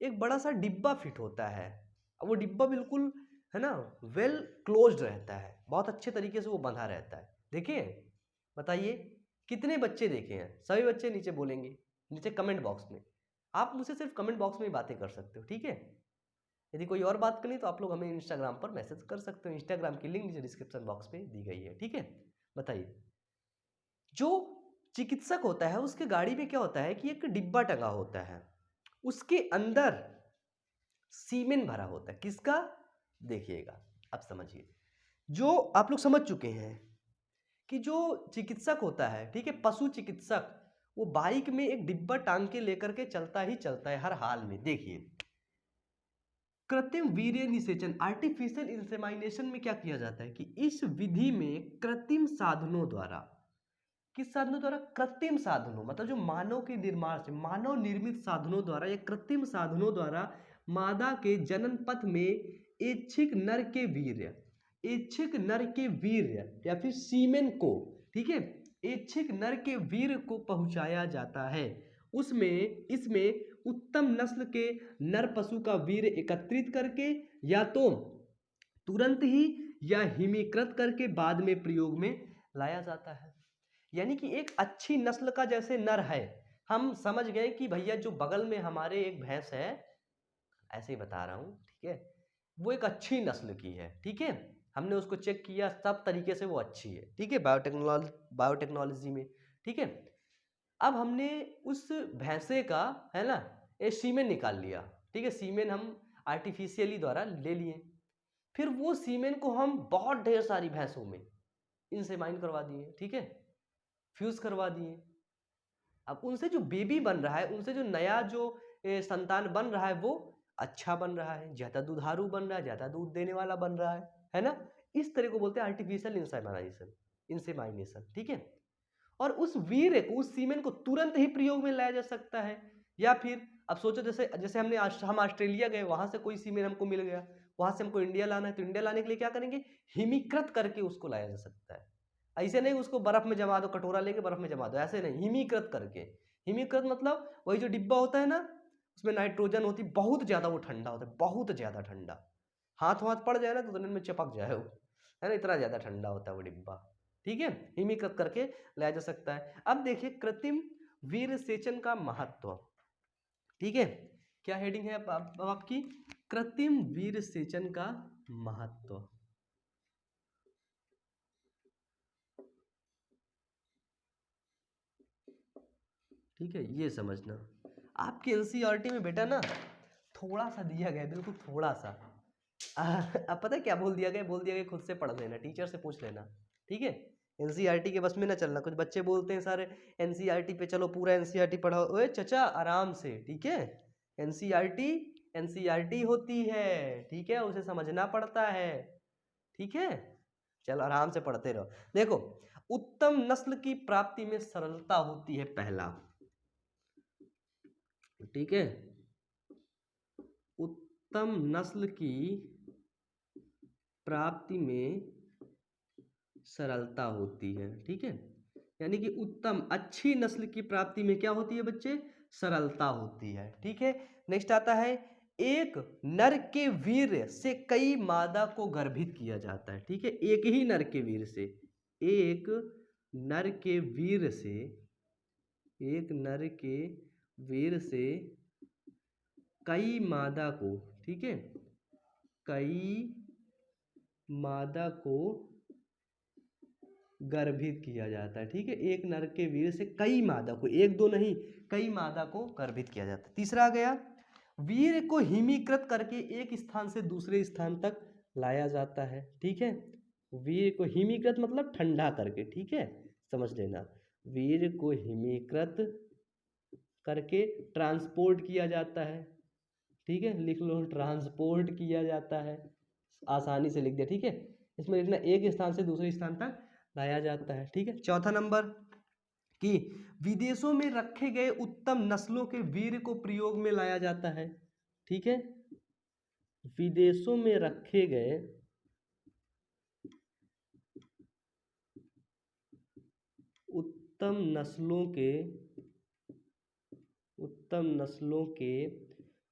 एक बड़ा सा डिब्बा फिट होता है। वो डिब्बा बिल्कुल, है ना, वेल क्लोज्ड रहता है, बहुत अच्छे तरीके से वो बंधा रहता है। देखिए बताइए कितने बच्चे देखे हैं? सभी बच्चे नीचे बोलेंगे, नीचे कमेंट बॉक्स में। आप मुझसे सिर्फ कमेंट बॉक्स में ही बातें कर सकते हो, ठीक है। यदि कोई और बात करनी तो आप लोग हमें इंस्टाग्राम पर मैसेज कर सकते हो, इंस्टाग्राम की लिंक नीचे डिस्क्रिप्शन बॉक्स पे दी गई है, ठीक है। बताइए, जो चिकित्सक होता है उसके गाड़ी में क्या होता है कि एक डिब्बा टंगा होता है, उसके अंदर सीमेन भरा होता है। किसका? देखिएगा, अब समझिए, जो आप लोग समझ चुके हैं कि जो चिकित्सक होता है, ठीक है, पशु चिकित्सक, वो बाइक में एक डिब्बा टांग के लेकर के चलता ही चलता है हर हाल में। देखिए कृत्रिम वीर्य निषेचन आर्टिफिशियल इंसेमाइनेशन में क्या किया जाता है कि इस विधि में कृत्रिम साधनों द्वारा, किस साधनों द्वारा? कृत्रिम साधनों, मतलब जो मानव के निर्माण से, मानव निर्मित साधनों द्वारा या कृत्रिम साधनों द्वारा मादा के जनन पथ में इच्छिक नर के वीर्य, इच्छिक नर के वीर्य या फिर सीमेन को, ठीक है, इच्छिक नर के वीर्य को पहुंचाया जाता है। उसमें इसमें उत्तम नस्ल के नर पशु का वीर्य एकत्रित करके या तो तुरंत ही या हिमीकृत करके बाद में प्रयोग में लाया जाता है। यानी कि एक अच्छी नस्ल का जैसे नर है, हम समझ गए कि भैया जो बगल में हमारे एक भैंस है, ऐसे ही बता रहा हूँ, ठीक है, वो एक अच्छी नस्ल की है, ठीक है, हमने उसको चेक किया, सब तरीके से वो अच्छी है, ठीक है, बायोटेक्नोलॉजी में, ठीक है। अब हमने उस भैंसे का, है ना, ये सीमेन निकाल लिया, ठीक है, सीमेन हम आर्टिफिशियली द्वारा ले लिए, फिर वो सीमेन को हम बहुत ढेर सारी भैंसों में इंसेमाइन करवा दिए, ठीक है, फ्यूज करवा दिए। अब उनसे जो बेबी बन रहा है, उनसे जो नया जो संतान बन रहा है, वो अच्छा बन रहा है, ज्यादा दुधारू बन रहा है, ज्यादा दूध देने वाला बन रहा है ना। इस तरह को बोलते हैं आर्टिफिशियल इंसेमाइनेशन, ठीक है। और उस वीर्य को, उस सीमेन को तुरंत ही प्रयोग में लाया जा सकता है, या फिर अब सोचो जैसे जैसे हम ऑस्ट्रेलिया गए, वहां से कोई सीमेन हमको मिल गया, वहां से हमको इंडिया लाना है, तो इंडिया लाने के लिए क्या करेंगे? हिमीकृत करके उसको लाया जा सकता है। ऐसे नहीं उसको बर्फ में जमा दो, कटोरा लेके बर्फ में जमा दो, ऐसे नहीं, हिमीकृत करके। हिमीकृत मतलब वही जो डिब्बा होता है ना, उसमें नाइट्रोजन होती, बहुत ज्यादा वो ठंडा होता है, बहुत ज्यादा ठंडा, हाथ वाथ पड़ जाए ना तो तुरंत में चिपक जाए वो, है ना, इतना ज्यादा ठंडा होता है वो डिब्बा, ठीक है, हिमीकृत करके लाया जा सकता है। अब देखिए कृत्रिम वीर्य सेचन का महत्व, ठीक है, क्या हेडिंग है अब आपकी? कृत्रिम वीर्य सेचन का महत्व। ठीक है, ये समझना आपके एनसीईआरटी में बेटा ना थोड़ा सा दिया गया, बिल्कुल थोड़ा सा। अब पता है क्या बोल दिया गया? बोल दिया गया खुद से पढ़ लेना, टीचर से पूछ लेना, ठीक है। एनसीईआरटी के बस में ना चलना। कुछ बच्चे बोलते हैं सारे एनसीईआरटी पे चलो, पूरा एनसीईआरटी पढ़ाओ। ओए चचा आराम से, ठीक है, एनसीईआरटी एनसीईआरटी होती है, ठीक है, उसे समझना पड़ता है, ठीक है। चलो आराम से पढ़ते रहो। देखो, उत्तम नस्ल की प्राप्ति में सरलता होती है, पहला, ठीक है, उत्तम नस्ल की प्राप्ति में सरलता होती है, ठीक है, यानी कि उत्तम अच्छी नस्ल की प्राप्ति में क्या होती है बच्चे, सरलता होती है। ठीक है, नेक्स्ट आता है एक नर के वीर्य से कई मादा को गर्भित किया जाता है। ठीक है, एक ही नर के वीर्य से, एक नर के वीर्य से, एक नर के वीर्य से कई मादा को, ठीक है, कई मादा को गर्भित किया जाता है। ठीक है, एक नर के वीर्य से कई मादा को, एक दो नहीं, कई मादा को गर्भित किया जाता है। तीसरा आ गया वीर्य को हिमीकृत करके एक स्थान से दूसरे स्थान तक लाया जाता है। ठीक है, वीर्य को हिमीकृत मतलब ठंडा करके, ठीक है, समझ लेना, वीर्य को हिमीकृत करके ट्रांसपोर्ट किया जाता है। ठीक है, लिख लो, ट्रांसपोर्ट किया जाता है, आसानी से लिख दिया। ठीक है, इसमें लिखना एक स्थान से दूसरे स्थान तक लाया जाता है। ठीक है, चौथा नंबर कि विदेशों में रखे गए उत्तम नस्लों के वीर्य को प्रयोग में लाया जाता है। ठीक है, विदेशों में रखे गए उत्तम नस्लों के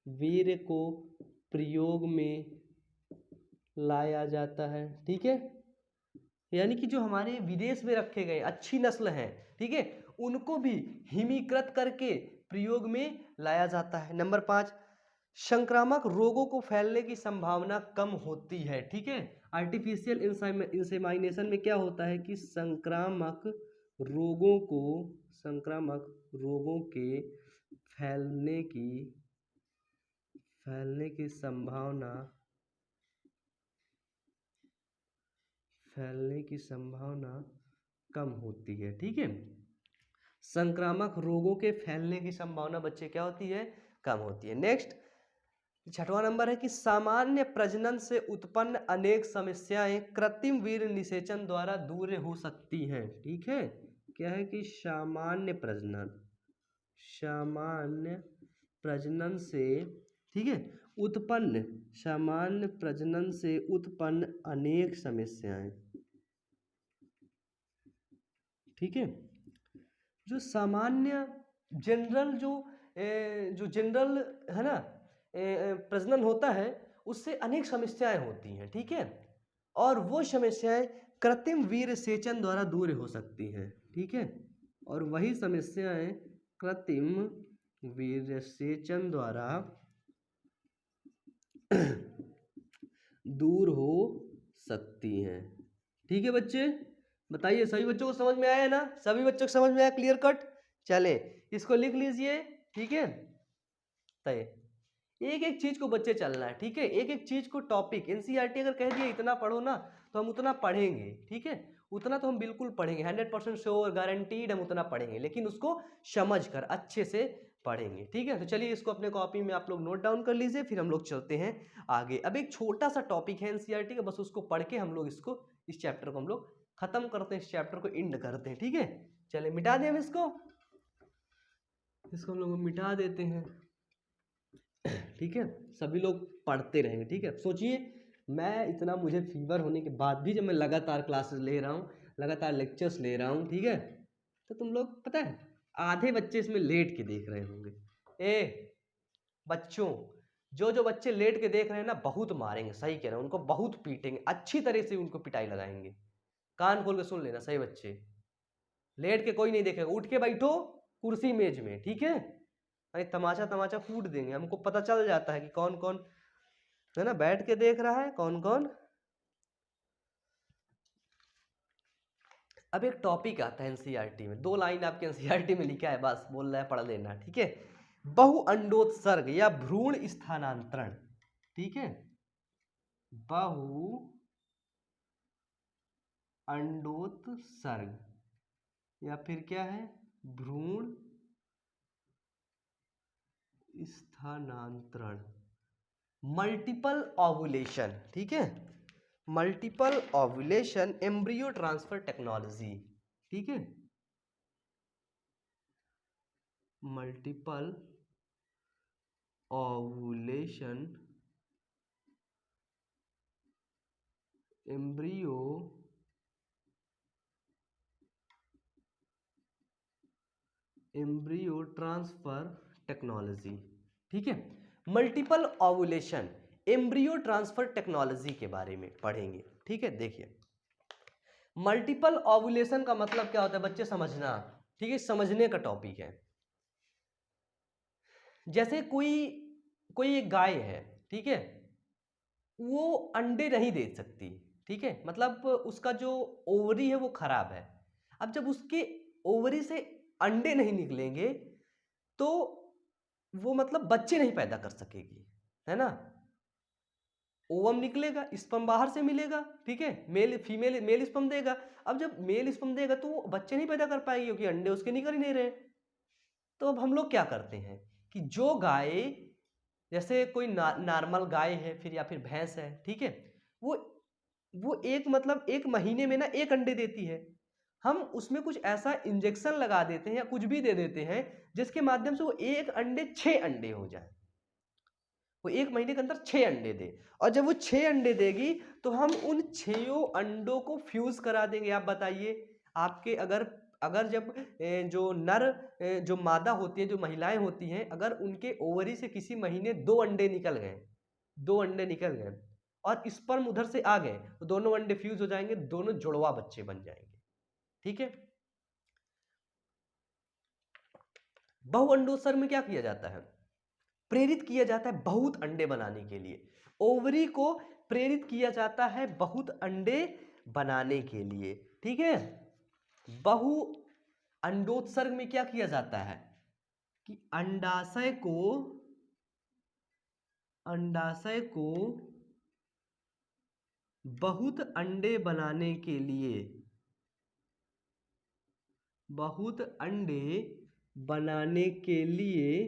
वीर्य को प्रयोग में लाया जाता है। ठीक है, यानी कि जो हमारे विदेश में रखे गए अच्छी नस्ल हैं, ठीक है, उनको भी हिमीकृत करके प्रयोग में लाया जाता है। नंबर 5, संक्रामक रोगों को फैलने की संभावना कम होती है। ठीक है, आर्टिफिशियल इंसेमाइनेशन में क्या होता है कि संक्रामक रोगों के फैलने की संभावना कम होती है। ठीक है, संक्रामक रोगों के फैलने की संभावना बच्चे क्या होती है, कम होती है। नेक्स्ट छठवां नंबर है कि सामान्य प्रजनन से उत्पन्न अनेक समस्याएं कृत्रिम वीर्य निषेचन द्वारा दूर हो सकती हैं। ठीक है, क्या है कि सामान्य प्रजनन से, ठीक है, सामान्य प्रजनन से उत्पन्न अनेक समस्याएं, ठीक है, जो सामान्य जनरल जो जनरल है ना प्रजनन होता है उससे अनेक समस्याएं होती हैं। ठीक है, और वो समस्याएं कृत्रिम वीर्य सेचन द्वारा दूर हो सकती हैं। ठीक है, और वही समस्याएं कृत्रिम वीर्य सेचन द्वारा दूर हो सकती हैं। ठीक है बच्चे, बताइए सभी बच्चों को समझ में आया ना, सभी बच्चों को समझ में आया, क्लियर कट। चले इसको लिख लीजिए। ठीक है, तय एक एक चीज को बच्चे चलना है। ठीक है, एक एक चीज को टॉपिक एनसीईआरटी अगर कह दिया इतना पढ़ो ना तो हम उतना पढ़ेंगे। ठीक है, उतना तो हम बिल्कुल पढ़ेंगे, 100% श्योर गारंटीड हम उतना पढ़ेंगे, लेकिन उसको समझ कर अच्छे से पढ़ेंगे। ठीक है, तो चलिए इसको अपने कॉपी में आप लोग नोट डाउन कर लीजिए, फिर हम लोग चलते हैं आगे। अब एक छोटा सा टॉपिक है एनसीईआरटी का, बस उसको पढ़ के हम लोग इस चैप्टर को हम लोग खत्म करते हैं, इस चैप्टर को एंड करते हैं। ठीक है, चलिए मिटा दें हम इसको हम लोग मिटा देते हैं। ठीक है, सभी लोग पढ़ते रहेंगे। ठीक है, सोचिए मैं इतना, मुझे फीवर होने के बाद भी जब मैं लगातार क्लासेस ले रहा हूँ, लगातार लेक्चर्स ले रहा हूँ, ठीक है, तो तुम लोग पता है आधे बच्चे इसमें लेट के देख रहे होंगे। बच्चों, जो बच्चे लेट के देख रहे हैं ना बहुत मारेंगे, सही कह रहे हैं, उनको बहुत पीटेंगे, अच्छी तरह से उनको पिटाई लगाएंगे। कान खोल के सुन लेना, सही बच्चे, लेट के कोई नहीं देखेगा, उठ के बैठो कुर्सी मेज में। ठीक है, अरे तमाचा कूट देंगे, हमको पता चल जाता है कि कौन कौन है ना बैठ के देख रहा है, कौन कौन। अब एक टॉपिक आता है एनसीईआरटी में, 2 लाइन आपके एनसीईआरटी में लिखा है, बस बोल रहा है, पढ़ लेना। ठीक है, बहुअंडोत्सर्ग या भ्रूण स्थानांतरण। ठीक है, बहुअंडोत्सर्ग या फिर क्या है, भ्रूण स्थानांतरण, मल्टीपल ओवुलेशन। ठीक है, multiple ovulation embryo transfer technology. ठीक है, multiple ovulation embryo embryo transfer technology, ठीक है। Multiple ovulation, embryo transfer technology के बारे में पढ़ेंगे, ठीक है। देखिए मल्टीपल ओवुलेशन का मतलब क्या होता है बच्चे, समझना, ठीक है, समझने का टॉपिक है। जैसे कोई एक गाय है, ठीक है, वो अंडे नहीं दे सकती, ठीक है, मतलब उसका जो ओवरी है वो खराब है। अब जब उसके ओवरी से अंडे नहीं निकलेंगे तो वो मतलब बच्चे नहीं पैदा कर सकेगी, है ना। ओवम निकलेगा, स्पर्म बाहर से मिलेगा, ठीक है, मेल स्पर्म देगा। अब जब मेल स्पर्म देगा तो वो बच्चे नहीं पैदा कर पाएगी क्योंकि अंडे उसके निकल ही नहीं रहे। तो अब हम लोग क्या करते हैं कि जो गाय, जैसे कोई नॉर्मल गाय है फिर या फिर भैंस है, ठीक है, वो एक मतलब एक महीने में ना एक अंडे देती है। हम उसमें कुछ ऐसा इंजेक्शन लगा देते हैं या कुछ भी दे देते हैं जिसके माध्यम से वो एक अंडे 6 अंडे हो जाए, वो एक महीने के अंदर 6 अंडे दे। और जब वो 6 अंडे देगी तो हम उन 6 अंडों को फ्यूज करा देंगे। आप बताइए, आपके अगर अगर जब जो नर जो मादा होती है, जो महिलाएं होती हैं, अगर उनके ओवरी से किसी महीने 2 अंडे निकल गए, 2 अंडे निकल गए और स्पर्म उधर से आ गए तो दोनों अंडे फ्यूज हो जाएंगे, दोनों जुड़वा बच्चे बन जाएंगे, ठीक है। बहुअंडोत्सर्ग में क्या किया जाता है, प्रेरित किया जाता है बहुत अंडे बनाने के लिए। ओवरी को प्रेरित किया जाता है बहुत अंडे बनाने के लिए, ठीक है। बहु अंडोत्सर्ग में क्या किया जाता है कि अंडाशय को बहुत अंडे बनाने के लिए, बहुत अंडे बनाने के लिए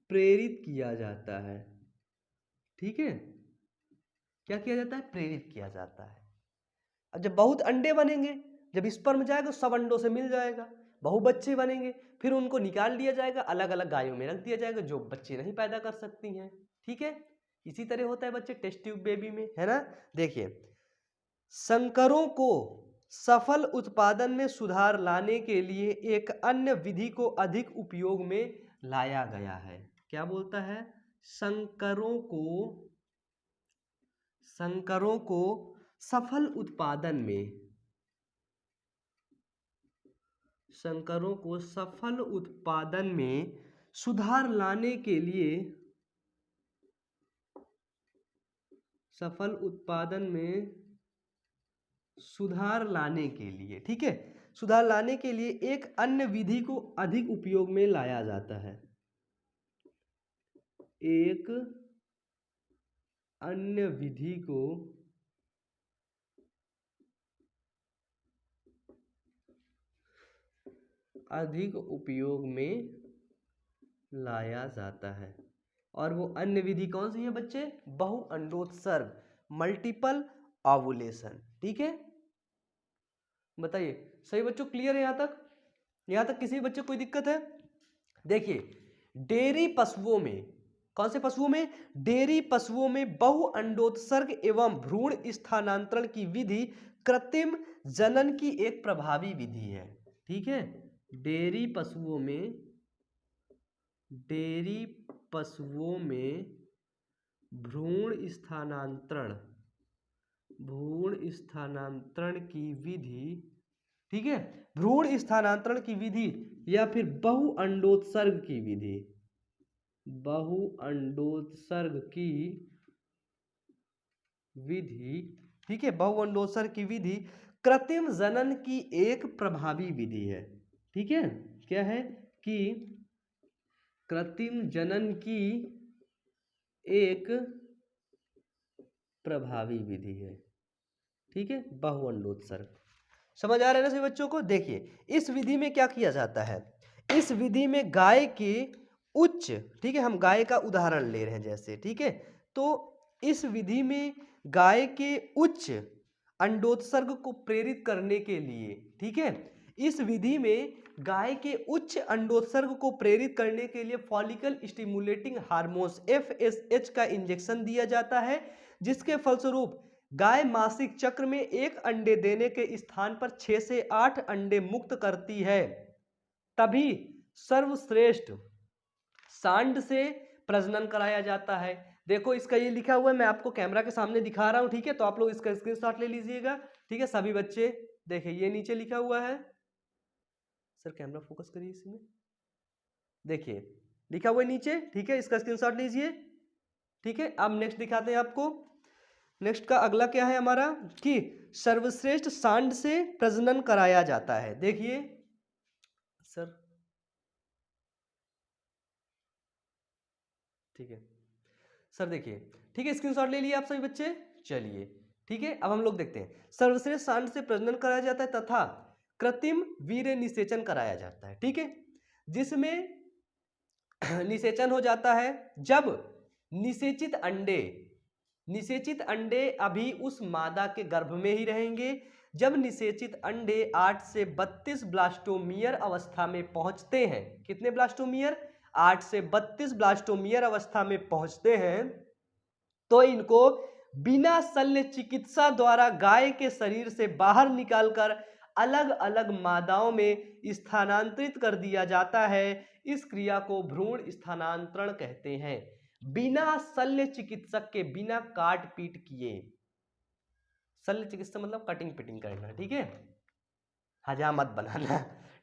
प्रेरित किया जाता है, ठीक है। क्या किया जाता है, प्रेरित किया जाता है। अब जब बहुत अंडे बनेंगे, जब स्पर्म जाएगा तो सब अंडों से मिल जाएगा, बहु बच्चे बनेंगे, फिर उनको निकाल लिया जाएगा, अलग अलग गायों में रख दिया जाएगा जो बच्चे नहीं पैदा कर सकती हैं, ठीक है। इसी तरह होता है बच्चे टेस्ट ट्यूब बेबी में, है ना। देखिए संकरों को सफल उत्पादन में सुधार लाने के लिए एक अन्य विधि को अधिक उपयोग में लाया गया है। क्या बोलता है, संकरों को सफल उत्पादन में, संकरों को सफल उत्पादन में सुधार लाने के लिए, सफल उत्पादन में सुधार लाने के लिए, ठीक है, सुधार लाने के लिए एक अन्य विधि को अधिक उपयोग में लाया जाता है। एक अन्य विधि को अधिक उपयोग में लाया जाता है। और वो अन्य विधि कौन सी है बच्चे, बहुअंडोत्सर्ग, मल्टीपल ओवुलेशन, ठीक है। बताइए सही बच्चों, क्लियर है यहां तक किसी बच्चे कोई दिक्कत है। देखिए डेयरी पशुओं में, कौन से पशुओं में, डेयरी पशुओं में बहुअंडोत्सर्ग एवं भ्रूण स्थानांतरण की विधि कृत्रिम जनन की एक प्रभावी विधि है, ठीक है। डेयरी पशुओं में भ्रूण स्थानांतरण की विधि, ठीक है, भ्रूण स्थानांतरण की विधि या फिर बहुअंडोत्सर्ग की विधि, बहुअंडोत्सर्ग की विधि, ठीक है, बहुअंडोत्सर्ग की विधि कृत्रिम जनन की एक प्रभावी विधि है, ठीक है। क्या है कि कृत्रिम जनन की एक प्रभावी विधि है, ठीक है, बहुअंडोत्सर्ग। समझ आ रहा है ना सभी बच्चों को। देखिए इस विधि में क्या किया जाता है, इस विधि में गाय के उच्च, ठीक है, हम गाय का उदाहरण ले रहे हैं जैसे, ठीक है, तो इस विधि में गाय के उच्च अंडोत्सर्ग को प्रेरित करने के लिए, ठीक है, इस विधि में गाय के उच्च अंडोत्सर्ग को प्रेरित करने के लिए फॉलिकल स्टिमुलेटिंग हार्मोन्स FSH का इंजेक्शन दिया जाता है, जिसके फलस्वरूप गाय मासिक चक्र में एक अंडे देने के स्थान पर 6 से 8 अंडे मुक्त करती है। तभी सर्वश्रेष्ठ सांड से प्रजनन कराया जाता है। देखो इसका ये लिखा हुआ है, मैं आपको कैमरा के सामने दिखा रहा हूं, ठीक है, तो आप लोग इसका स्क्रीनशॉट ले लीजिएगा, ठीक है सभी बच्चे। देखिए ये नीचे लिखा हुआ है, सर कैमरा फोकस करिए इसमें, देखिए लिखा हुआ है नीचे, ठीक है, इसका स्क्रीनशॉट लीजिए, ठीक है। अब नेक्स्ट दिखाते हैं आपको। नेक्स्ट का अगला क्या है हमारा कि सर्वश्रेष्ठ सांड से प्रजनन कराया जाता है। देखिए सर, ठीक है सर, देखिए, ठीक है, स्क्रीनशॉट ले लिए आप सभी बच्चे। चलिए ठीक है, अब हम लोग देखते हैं। सर्वश्रेष्ठ सांड से प्रजनन कराया जाता है तथा कृत्रिम वीर्य निषेचन कराया जाता है, ठीक है, जिसमें निषेचन हो जाता है जब निषेचित अंडे अभी उस मादा के गर्भ में ही रहेंगे। जब निषेचित अंडे 8 से 32 ब्लास्टोमियर अवस्था में पहुंचते हैं, कितने ब्लास्टोमियर, 8 से 32 ब्लास्टोमियर अवस्था में पहुंचते हैं, तो इनको बिना शल्य चिकित्सा द्वारा गाय के शरीर से बाहर निकालकर अलग अलग मादाओं में स्थानांतरित कर दिया जाता है। इस क्रिया को भ्रूण स्थानांतरण कहते हैं। बिना शल्य चिकित्सक के, बिना काट पीट किए, शल्य चिकित्सा मतलब कटिंग पिटिंग करना, ठीक है, हजामत बनाना,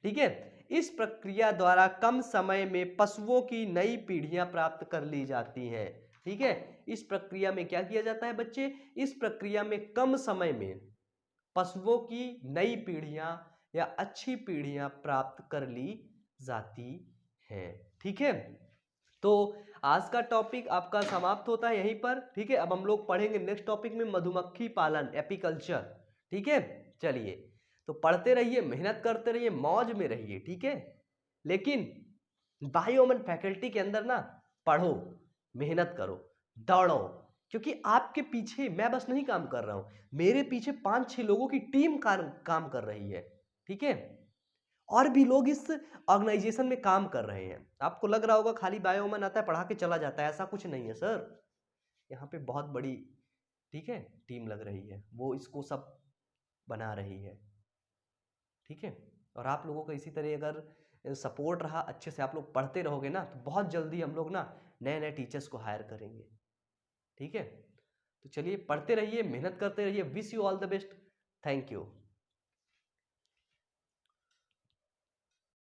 ठीक है। इस प्रक्रिया द्वारा कम समय में पशुओं की नई पीढ़ियां प्राप्त कर ली जाती हैं, ठीक है। इस प्रक्रिया में क्या किया जाता है बच्चे, इस प्रक्रिया में कम समय में पशुओं की नई पीढ़ियां या अच्छी पीढ़ियां प्राप्त कर ली जाती हैं, ठीक है। तो आज का टॉपिक आपका समाप्त होता है यहीं पर, ठीक है। अब हम लोग पढ़ेंगे नेक्स्ट टॉपिक में मधुमक्खी पालन, एपीकल्चर, ठीक है। चलिए, तो पढ़ते रहिए, मेहनत करते रहिए, मौज में रहिए, ठीक है। लेकिन बायोमन फैकल्टी के अंदर ना पढ़ो, मेहनत करो, दौड़ो, क्योंकि आपके पीछे मैं बस नहीं काम कर रहा हूं, मेरे पीछे 5-6 लोगों की टीम काम कर रही है, ठीक है। और भी लोग इस ऑर्गेनाइजेशन में काम कर रहे हैं। आपको लग रहा होगा खाली बायोमन आता है पढ़ा के चला जाता है, ऐसा कुछ नहीं है सर। यहाँ पे बहुत बड़ी, ठीक है, टीम लग रही है, वो इसको सब बना रही है, ठीक है। और आप लोगों का इसी तरह अगर सपोर्ट रहा, अच्छे से आप लोग पढ़ते रहोगे ना, तो बहुत जल्दी हम लोग ना नए नए टीचर्स को हायर करेंगे, ठीक है। तो चलिए पढ़ते रहिए, मेहनत करते रहिए। Wish you all the best. Thank you.